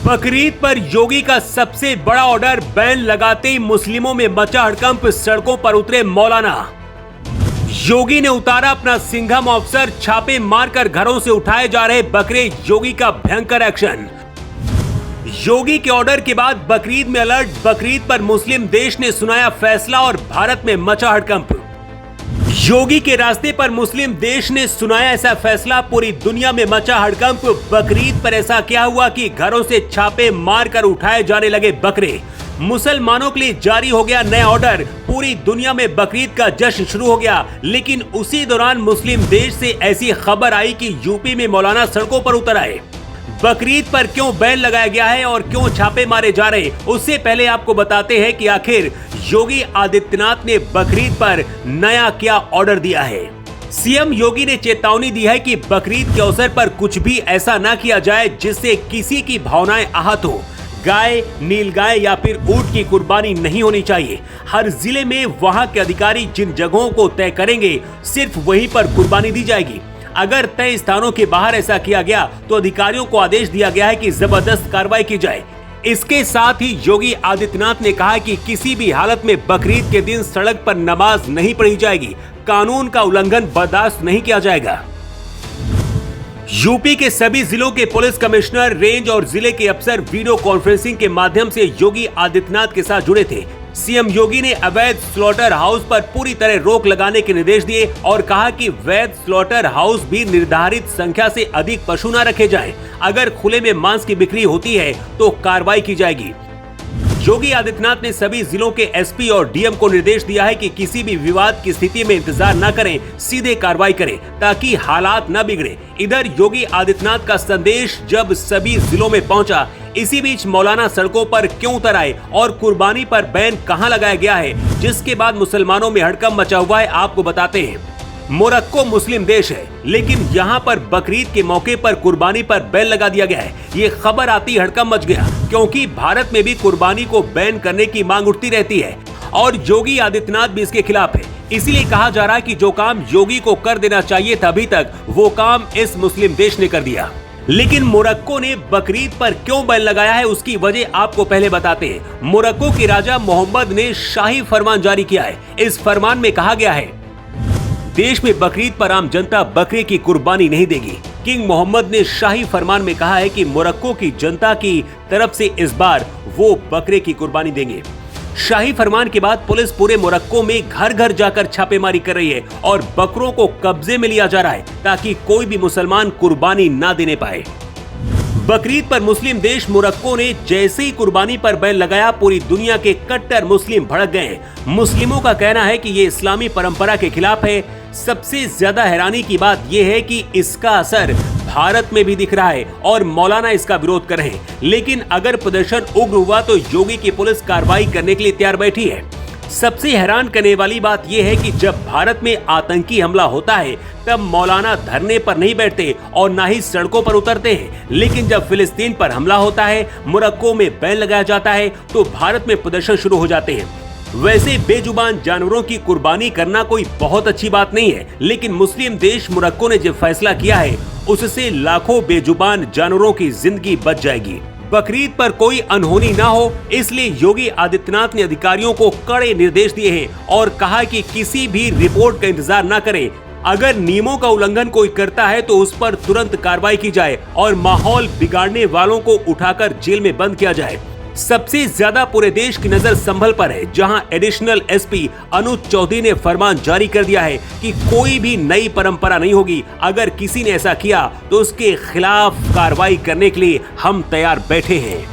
बकरीद पर योगी का सबसे बड़ा ऑर्डर, बैन लगाते ही मुस्लिमों में मचा हड़कंप, सड़कों पर उतरे मौलाना। योगी ने उतारा अपना सिंघम ऑफिसर, छापे मारकर घरों से उठाए जा रहे बकरे, योगी का भयंकर एक्शन। योगी के ऑर्डर के बाद बकरीद में अलर्ट, बकरीद पर मुस्लिम देश ने सुनाया फैसला और भारत में मचा हड़कंप। योगी के रास्ते पर मुस्लिम देश ने सुनाया ऐसा फैसला, पूरी दुनिया में मचा हड़कंप। बकरीद पर ऐसा क्या हुआ कि घरों से छापे मारकर उठाए जाने लगे बकरे। मुसलमानों के लिए जारी हो गया नया ऑर्डर, पूरी दुनिया में बकरीद का जश्न शुरू हो गया। लेकिन उसी दौरान मुस्लिम देश से ऐसी खबर आई कि यूपी में मौलाना सड़कों पर उतर आए। बकरीद पर क्यों बैन लगाया गया है और क्यों छापे मारे जा रहे, उससे पहले आपको बताते हैं कि आखिर योगी आदित्यनाथ ने बकरीद पर नया क्या ऑर्डर दिया है। सीएम योगी ने चेतावनी दी है कि बकरीद के अवसर पर कुछ भी ऐसा ना किया जाए जिससे किसी की भावनाएं आहत हो। गाय, नीलगाय या फिर ऊंट की कुर्बानी नहीं होनी चाहिए। हर जिले में वहां के अधिकारी जिन जगहों को तय करेंगे, सिर्फ वहीं पर कुर्बानी दी जाएगी। अगर तय स्थानों के बाहर ऐसा किया गया तो अधिकारियों को आदेश दिया गया है कि जबरदस्त कार्रवाई की जाए। इसके साथ ही योगी आदित्यनाथ ने कहा कि किसी भी हालत में बकरीद के दिन सड़क पर नमाज नहीं पढ़ी जाएगी, कानून का उल्लंघन बर्दाश्त नहीं किया जाएगा। यूपी के सभी जिलों के पुलिस कमिश्नर, रेंज और जिले के अफसर वीडियो कॉन्फ्रेंसिंग के माध्यम से योगी आदित्यनाथ के साथ जुड़े थे। सीएम योगी ने अवैध स्लॉटर हाउस पर पूरी तरह रोक लगाने के निर्देश दिए और कहा कि वैध स्लॉटर हाउस भी निर्धारित संख्या से अधिक पशु न रखे जाएं। अगर खुले में मांस की बिक्री होती है तो कार्रवाई की जाएगी। योगी आदित्यनाथ ने सभी जिलों के एसपी और डीएम को निर्देश दिया है कि किसी भी विवाद की स्थिति में इंतजार न करें, सीधे कार्रवाई करें ताकि हालात न बिगड़े। इधर योगी आदित्यनाथ का संदेश जब सभी जिलों में पहुंचा, इसी बीच मौलाना सड़कों पर क्यों उतर आए और कुर्बानी पर बैन कहां लगाया गया है, जिसके बाद मुसलमानों में हड़कंप मचा हुआ है, आपको बताते हैं। मोरक्को मुस्लिम देश है, लेकिन यहाँ पर बकरीद के मौके पर कुर्बानी पर बैन लगा दिया गया है। ये खबर आती हड़कंप मच गया, क्योंकि भारत में भी कुर्बानी को बैन करने की मांग उठती रहती है और योगी आदित्यनाथ भी इसके खिलाफ है। इसीलिए कहा जा रहा है कि जो काम योगी को कर देना चाहिए था अभी तक, वो काम इस मुस्लिम देश ने कर दिया। लेकिन मोरक्को ने बकरीद पर क्यों बैन लगाया है, उसकी वजह आपको पहले बताते हैं। मोरक्को के राजा मोहम्मद ने शाही फरमान जारी किया है। इस फरमान में कहा गया है, देश में बकरीद पर आम जनता बकरे की कुर्बानी नहीं देगी। किंग मोहम्मद ने शाही फरमान में कहा है कि मोरक्को की जनता की तरफ से इस बार वो बकरे की कुर्बानी देंगे। शाही फरमान के बाद पुलिस पूरे मोरक्को में घर घर जाकर छापेमारी कर रही है और बकरों को कब्जे में लिया जा रहा है ताकि कोई भी मुसलमान कुर्बानी ना देने पाए। बकरीद पर मुस्लिम देश मोरक्को ने जैसे ही कुर्बानी पर बैन लगाया, पूरी दुनिया के कट्टर मुस्लिम भड़क गए। मुस्लिमों का कहना है कि ये इस्लामी परंपरा के खिलाफ है। सबसे ज्यादा हैरानी की बात यह है कि इसका असर भारत में भी दिख रहा है और मौलाना इसका विरोध कर रहे हैं। लेकिन अगर प्रदर्शन उग्र हुआ तो योगी की पुलिस कार्रवाई करने के लिए तैयार बैठी है। सबसे हैरान करने वाली बात यह है कि जब भारत में आतंकी हमला होता है तब मौलाना धरने पर नहीं बैठते और ना ही सड़कों पर उतरते हैं। लेकिन जब फिलिस्तीन पर हमला होता है, मोरक्को में बैन लगाया जाता है, तो भारत में प्रदर्शन शुरू हो जाते हैं। वैसे बेजुबान जानवरों की कुर्बानी करना कोई बहुत अच्छी बात नहीं है, लेकिन मुस्लिम देश मोरक्को ने जो फैसला किया है उससे लाखों बेजुबान जानवरों की जिंदगी बच जाएगी। बकरीद पर कोई अनहोनी ना हो, इसलिए योगी आदित्यनाथ ने अधिकारियों को कड़े निर्देश दिए हैं और कहा कि किसी भी रिपोर्ट का इंतजार न करें। अगर नियमों का उल्लंघन कोई करता है तो उस पर तुरंत कार्रवाई की जाए और माहौल बिगाड़ने वालों को उठाकर जेल में बंद किया जाए। सबसे ज्यादा पूरे देश की नजर संभल पर है, जहां एडिशनल एसपी अनुज चौधरी ने फरमान जारी कर दिया है कि कोई भी नई परंपरा नहीं होगी। अगर किसी ने ऐसा किया तो उसके खिलाफ कार्रवाई करने के लिए हम तैयार बैठे हैं।